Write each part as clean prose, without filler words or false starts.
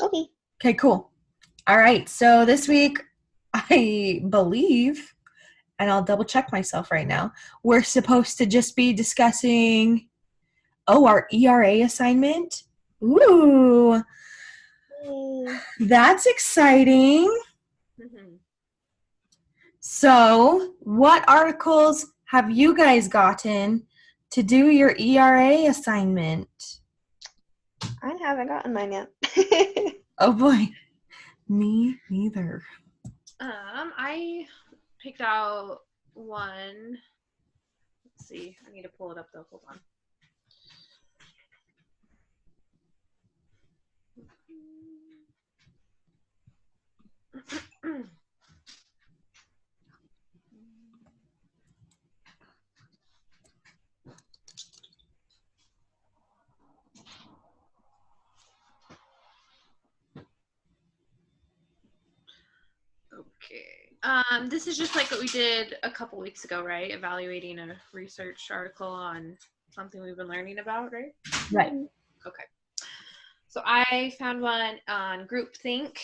Okay. Okay, cool. All right. So this week, I believe, and I'll double check myself right now, we're supposed to just be discussing, our ERA assignment. Ooh, Yay. that's exciting. Mhm. So, what articles have you guys gotten to do your ERA assignment? I haven't gotten mine yet. Oh boy, me neither. I picked out one. Let's see. I need to pull it up though. Hold on. Okay. This is just like what we did a couple weeks ago, right? Evaluating a research article on something we've been learning about, right? Right. Okay. So I found one on groupthink.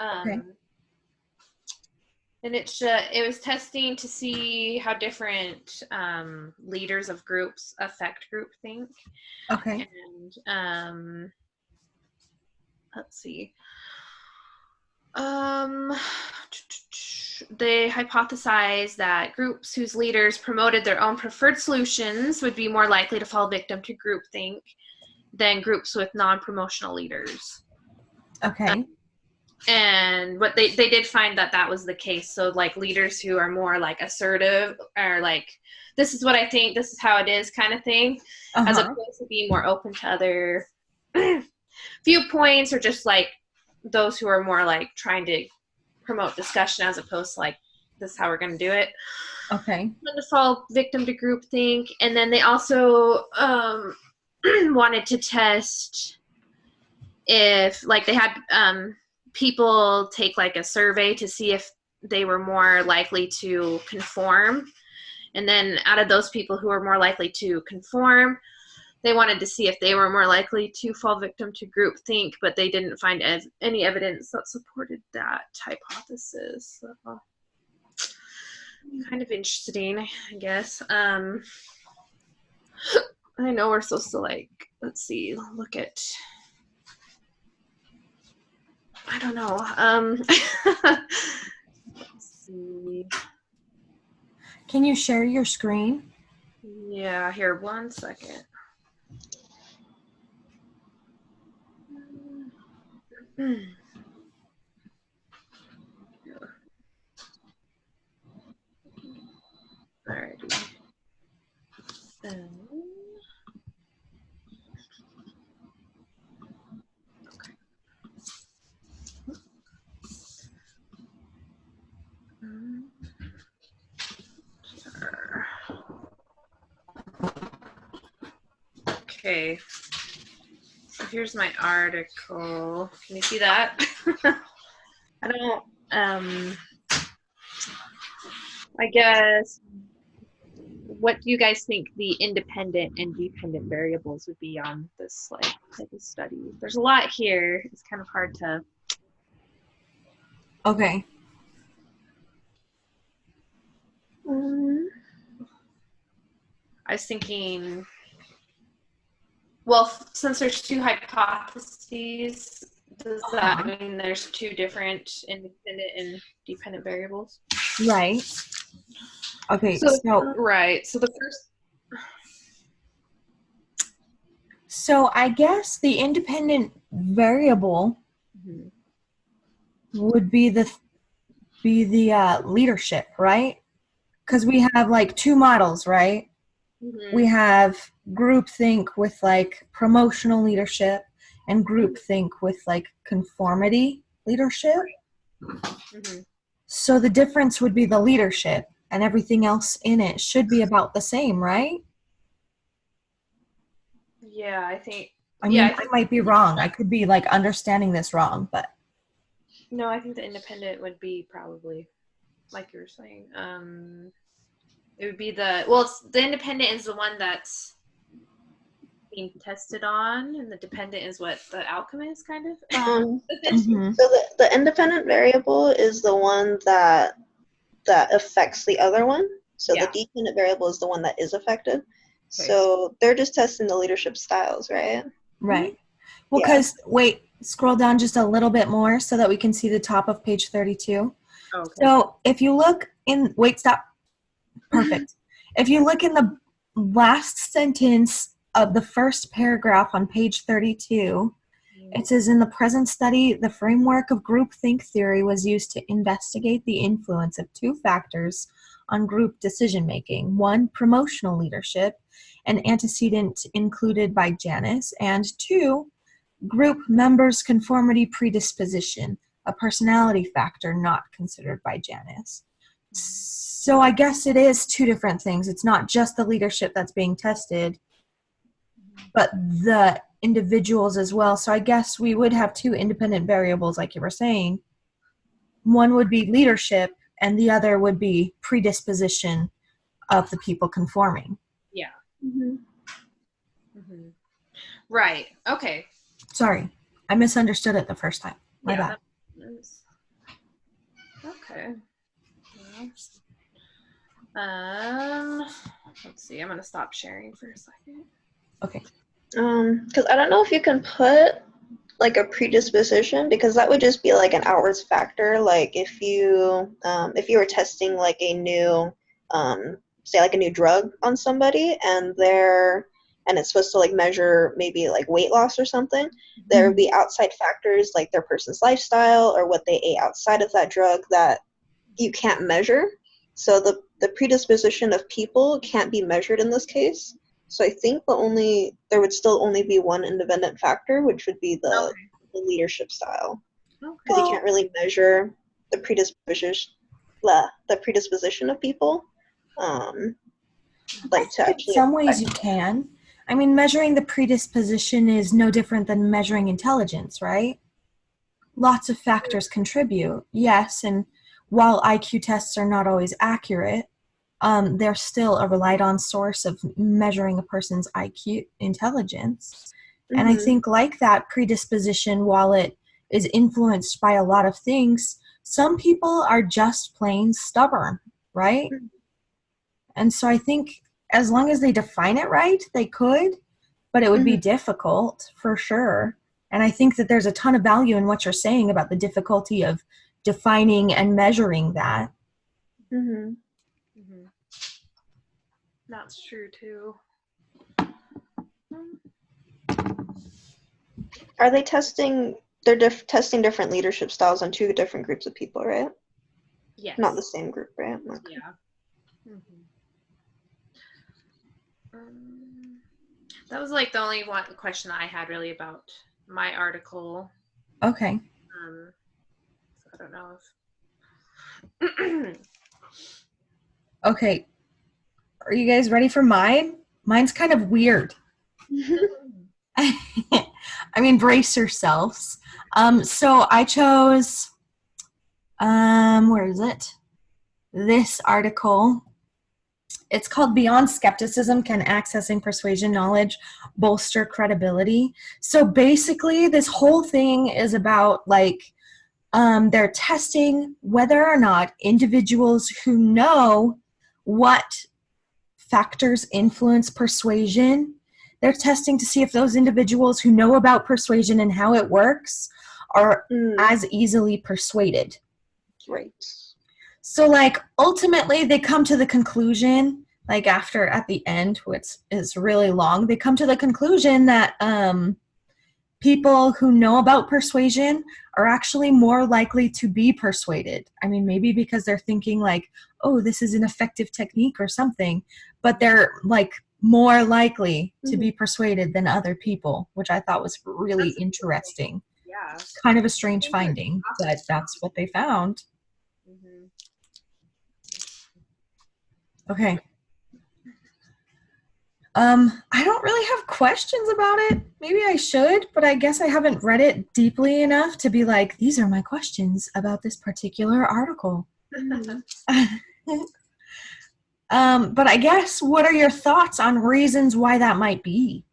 Okay. And it was testing to see how different leaders of groups affect groupthink. Okay. And let's see. They hypothesized that groups whose leaders promoted their own preferred solutions would be more likely to fall victim to groupthink than groups with non-promotional leaders. Okay. And what they did find that was the case. So like leaders who are more like assertive or like, this is what I think, this is how it is kind of thing, as opposed to being more open to other viewpoints, or just like those who are more like trying to promote discussion as opposed to like, this is how we're going to do it. Okay. To fall victim to groupthink. And then they also wanted to test if like they had people take like a survey to see if they were more likely to conform. And then out of those people who were more likely to conform, they wanted to see if they were more likely to fall victim to groupthink, but they didn't find any evidence that supported that hypothesis. So, kind of interesting, I guess. I know we're supposed to like, let's see, look at, I don't know. Let's see. Can you share your screen? Yeah, here, 1 second. Alrighty. Okay. Okay. So here's my article. Can you see that? I don't, I guess, what do you guys think the independent and dependent variables would be on this like type of study? There's a lot here. It's kind of hard to. Okay. I was thinking, well, since there's two hypotheses, does that mean there's two different independent and dependent variables? Right. Okay. Right. So the first. So I guess the independent variable would be the leadership, right? Because we have like two models, right? Mm-hmm. We have groupthink with like promotional leadership and groupthink with like conformity leadership. Mm-hmm. So the difference would be the leadership, and everything else in it should be about the same, right? Yeah, I think. I mean, I might be wrong. I could be like understanding this wrong, but. No, I think the independent would be probably, like you were saying, it would be the independent is the one that's being tested on, and the dependent is what the outcome is, kind of. Mhm. So the independent variable is the one that affects the other one. So Yeah. the dependent variable is the one that is affected. Okay. So they're just testing the leadership styles, right? Right. Well, Yeah. because, wait, scroll down just a little bit more so that we can see the top of page 32. Okay. So if you look in, wait, stop. Perfect. If you look in the last sentence of the first paragraph on page 32, it says, in the present study, the framework of groupthink theory was used to investigate the influence of two factors on group decision-making. One, promotional leadership, an antecedent included by Janus, and two, group members' conformity predisposition, a personality factor not considered by Janus. So I guess it is two different things. It's not just the leadership that's being tested, but the individuals as well. So I guess we would have two independent variables, like you were saying. One would be leadership, and the other would be predisposition of the people conforming. Yeah. Mm-hmm. Mm-hmm. Right. Okay. Sorry, I misunderstood it the first time. My bad. Okay. Let's see. I'm gonna stop sharing for a second. Okay. Because I don't know if you can put like a predisposition, because that would just be like an outwards factor. Like if you were testing like a new say like a new drug on somebody, and it's supposed to like measure maybe like weight loss or something, there would be outside factors like their person's lifestyle or what they ate outside of that drug that you can't measure. So the predisposition of people can't be measured in this case. So I think there would still only be one independent factor, which would be the leadership style, because you can't really measure the predisposition of people. Like to in actually some ways you can. I mean, measuring the predisposition is no different than measuring intelligence, right? Lots of factors contribute, yes, and while IQ tests are not always accurate, they're still a relied on source of measuring a person's IQ intelligence. And I think like that predisposition, while it is influenced by a lot of things, some people are just plain stubborn, right? And so I think as long as they define it right, they could, but it would be difficult for sure. And I think that there's a ton of value in what you're saying about the difficulty of defining and measuring that. That's true too. Are they testing? They're testing different leadership styles on two different groups of people, right? Yes. Not the same group, right? Okay. Yeah. That was like the only one question I had really about my article. Okay. So I don't know if. Okay. Are you guys ready for mine? Mine's kind of weird. I mean, brace yourselves. So I chose, where is it? This article. It's called Beyond Skepticism, Can Accessing Persuasion Knowledge Bolster Credibility? So basically, this whole thing is about like, they're testing whether or not individuals who know what factors influence persuasion, they're testing to see if those individuals who know about persuasion and how it works are as easily persuaded. Right. So like ultimately they come to the conclusion, like at the end, which is really long, they come to the conclusion that people who know about persuasion are actually more likely to be persuaded. I mean, maybe because they're thinking like, oh, this is an effective technique or something, but they're like more likely to be persuaded than other people, which I thought was really interesting. Yeah. Kind of a strange finding, but that's what they found. Okay. I don't really have questions about it. Maybe I should, but I guess I haven't read it deeply enough to be like, these are my questions about this particular article. But I guess, what are your thoughts on reasons why that might be?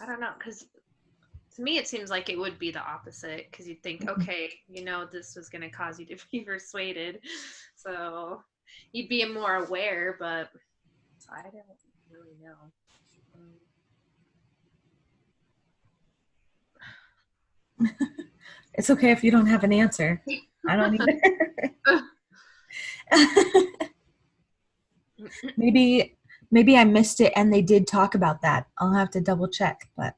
I don't know, because to me it seems like it would be the opposite, because you'd think, okay, this was going to cause you to be persuaded, so you'd be more aware, but I don't really know. It's okay if you don't have an answer. I don't either. Maybe I missed it and they did talk about that. I'll have to double check, but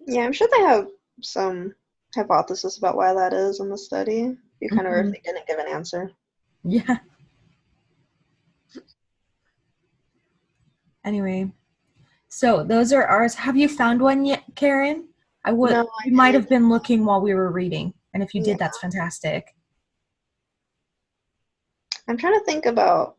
Yeah, I'm sure they have some hypothesis about why that is in the study. You kind of really didn't give an answer. Yeah. Anyway, so those are ours. Have you found one yet, Karen? No, We might have been looking while we were reading, and if you did, Yeah. that's fantastic. I'm trying to think about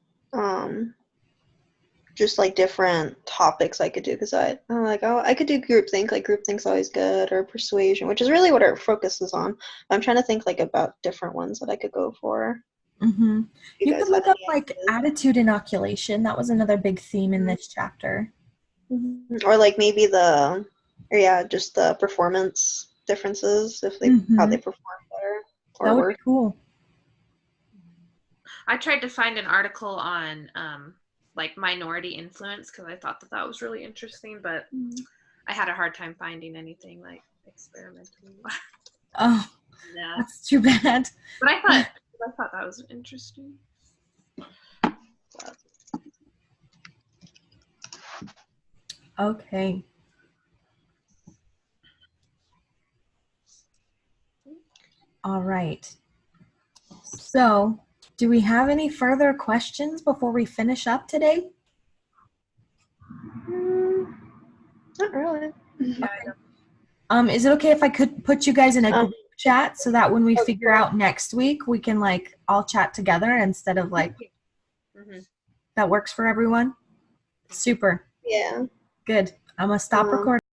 just like different topics I could do, because I'm like, oh, I could do groupthink. Like groupthink's always good, or persuasion, which is really what our focus is on. I'm trying to think like about different ones that I could go for. Mm-hmm. You guys could look had up any like ideas? attitude inoculation. That was another big theme in this chapter. Or like maybe just the performance differences, if they how they perform better or That would worse. be cool. I tried to find an article on like minority influence, because I thought that was really interesting, but I had a hard time finding anything like experimental. Oh, Yeah. that's too bad. But I thought that was interesting. Okay. All right. So, do we have any further questions before we finish up today? Not really. Okay. Is it okay if I could put you guys in a group chat so that when we figure out next week, we can like all chat together instead of like that works for everyone? Super. Yeah. Good. I'm gonna stop recording.